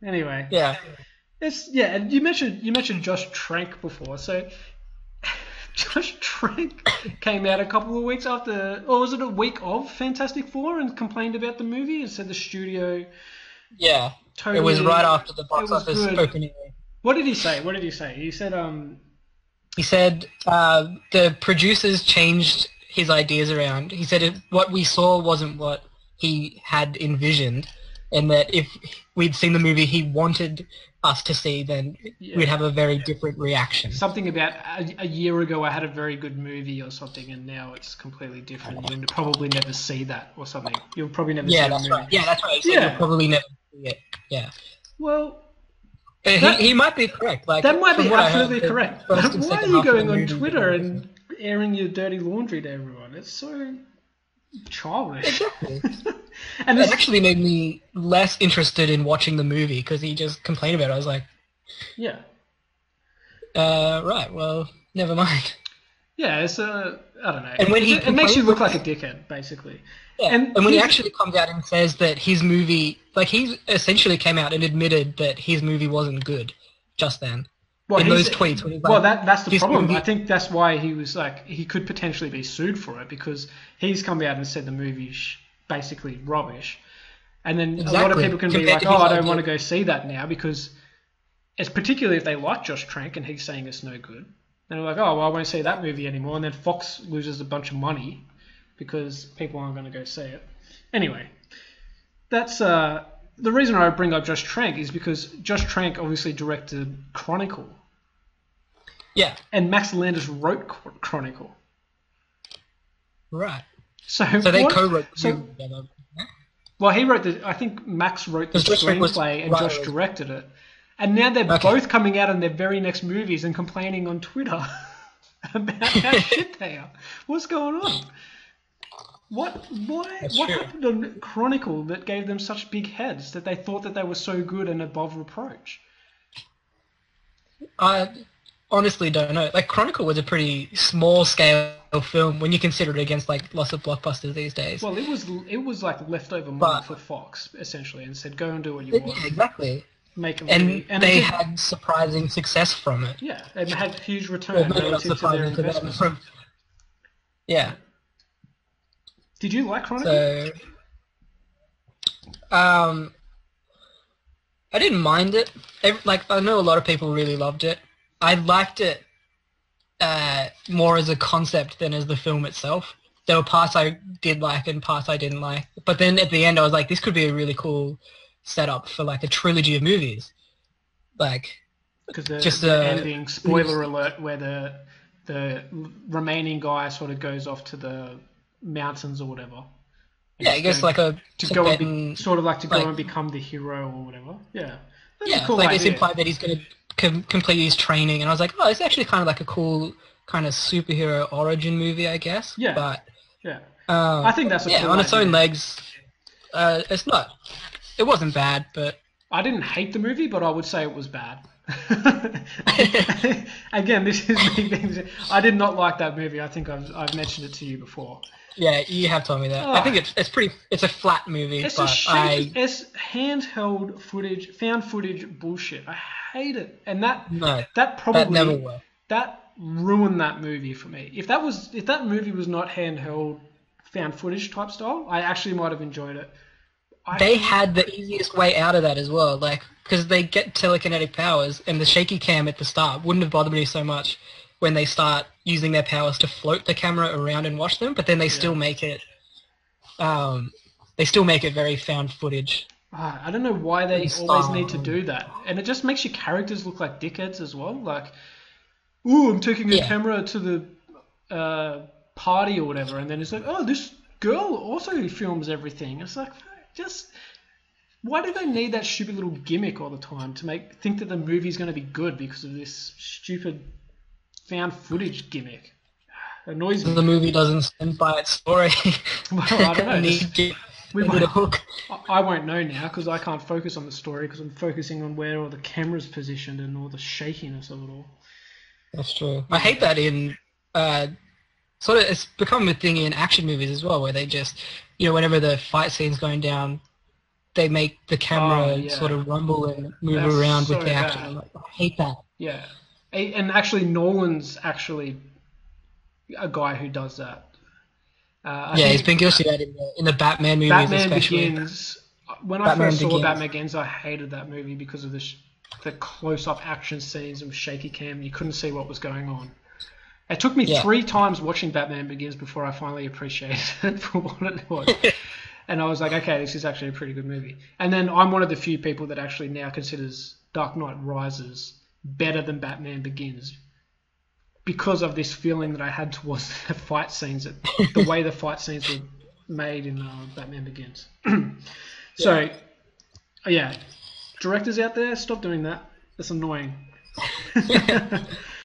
Anyway, Yeah. and you mentioned Josh Trank before, so Josh Trank came out a couple of weeks after, or was it a week of Fantastic Four, and complained about the movie and said the studio Yeah. It was right totally after the it box was office good. opening. What did he say? What did he say? He said, He said the producers changed his ideas around. He said what we saw wasn't what he had envisioned, and that if we'd seen the movie he wanted us to see, then we'd yeah, have a very different reaction. something about a year ago I had a very good movie or something, and now it's completely different. You'll probably never see that or something. You'll probably never see Yeah, the that's movie. right. Yeah, that's right. He said you'll Yeah. probably never see it. Yeah. Well, He that might be correct. that Like might from be what I heard, absolutely the correct. first But and why are second you half of the going on movie were Twitter very different. and airing your dirty laundry to everyone? It's so childish. Exactly. And It this, actually made me less interested in watching the movie because he just complained about it. I was like, yeah, right, well, never mind. yeah. It's I don't know. And when he It makes you complains, look like a dickhead, basically. yeah, And and when he here's actually comes out and says that his movie, like he essentially came out and admitted that his movie wasn't good just then well, in those tweets when he's like, that's the his problem. I movie, think that's why he was like he could potentially be sued for it because he's come out and said the movie's basically rubbish, and then a lot of exactly, people can be compared like, to oh, his I don't want idea. to go see that now because it's particularly if they like Josh Trank and he's saying it's no good. And they're like, oh, well, I won't see that movie anymore. And then Fox loses a bunch of money because people aren't going to go see it. Anyway, that's the reason I bring up Josh Trank is because Josh Trank obviously directed Chronicle, Yeah, and Max Landis wrote Chronicle. right. So So they what? co-wrote the So movie together. well, he wrote the. I think Max wrote the Because Josh Trank was screenplay and Josh writer. directed it. And now they're Okay. both coming out in their very next movies and complaining on Twitter about how shit they are. What's going on? What? Why? That's What true. happened on Chronicle that gave them such big heads that they thought that they were so good and above reproach? I honestly don't know. Like Chronicle was a pretty small scale film when you consider it against like lots of blockbusters these days. Well, it was like leftover money But for Fox essentially, and said go and do what you want, yeah, exactly. make a And movie, and it they did. had surprising success from it. Yeah, it had huge Well, return maybe not relative to their surprising to them. investment. From yeah. Did you like Chronicle? So um, I didn't mind it. Like I know a lot of people really loved it. I liked it more as a concept than as the film itself. There were parts I did like and parts I didn't like. But then at the end, I was like, this could be a really cool setup for like a trilogy of movies. Like Because just the ending, spoiler alert, where the remaining guy sort of goes off to the mountains or whatever, and yeah, I he's guess going like a to go and Tibetan sort of like to go like and become the hero or whatever. Yeah, that's a yeah, cool like it's idea. implied that he's going to complete his training, and I was like, oh, it's actually kind of like a cool kind of superhero origin movie, I guess. Yeah, But yeah. I think that's a yeah, cool on its own idea. legs, it's not. It wasn't bad, but I didn't hate the movie, but I would say it was bad. Again, this is me being. I did not like that movie. I think I've mentioned it to you before. yeah, you have told me that. I think Oh, it's pretty. It's a flat movie, it's a but shaky, it's handheld footage, found footage bullshit. I hate it, and no, that that never probably will. that ruined that movie for me. If that movie was not handheld, found footage type style, I actually might have enjoyed it. I They had the easiest way out of that as well, like because they get telekinetic powers, and the shaky cam at the start wouldn't have bothered me so much when they start using their powers to float the camera around and watch them. But then yeah. um, they still make it very found footage I don't know why in they always need to style. do that, and it just makes your characters look like dickheads as well. Like, ooh, I'm taking a Yeah, camera to the party or whatever, and then it's like, oh, this girl also films everything. It's like, just why do they need that stupid little gimmick all the time to think that the movie's going to be good because of this stupid found footage gimmick? It annoys the me. movie doesn't stand by its story. Well, I don't They know. need Just we they need might. a hook. I won't know now because I can't focus on the story because I'm focusing on where all the camera's positioned and all the shakiness of it all. That's true. I hate Yeah. that in uh, sort of. It's become a thing in action movies as well, where they just, whenever the fight scene's going down, they make the camera yeah. sort of rumble and move That's around so with the action. bad. I'm like, I hate that. Yeah. And actually, Nolan's actually a guy who does that. I Yeah, he's think been guilty of that in the Batman movies, Batman especially. Begins. When I Batman first saw Begins. Batman Begins, I hated that movie because of the close-up action scenes and shaky cam. You couldn't see what was going on. It took me Yeah. 3 times watching Batman Begins before I finally appreciated it for what it was. And I was like, okay, this is actually a pretty good movie. And then I'm one of the few people that actually now considers Dark Knight Rises better than Batman Begins because of this feeling that I had towards the fight scenes, the way the fight scenes were made in Batman Begins. So, yeah, directors out there, stop doing that. That's annoying.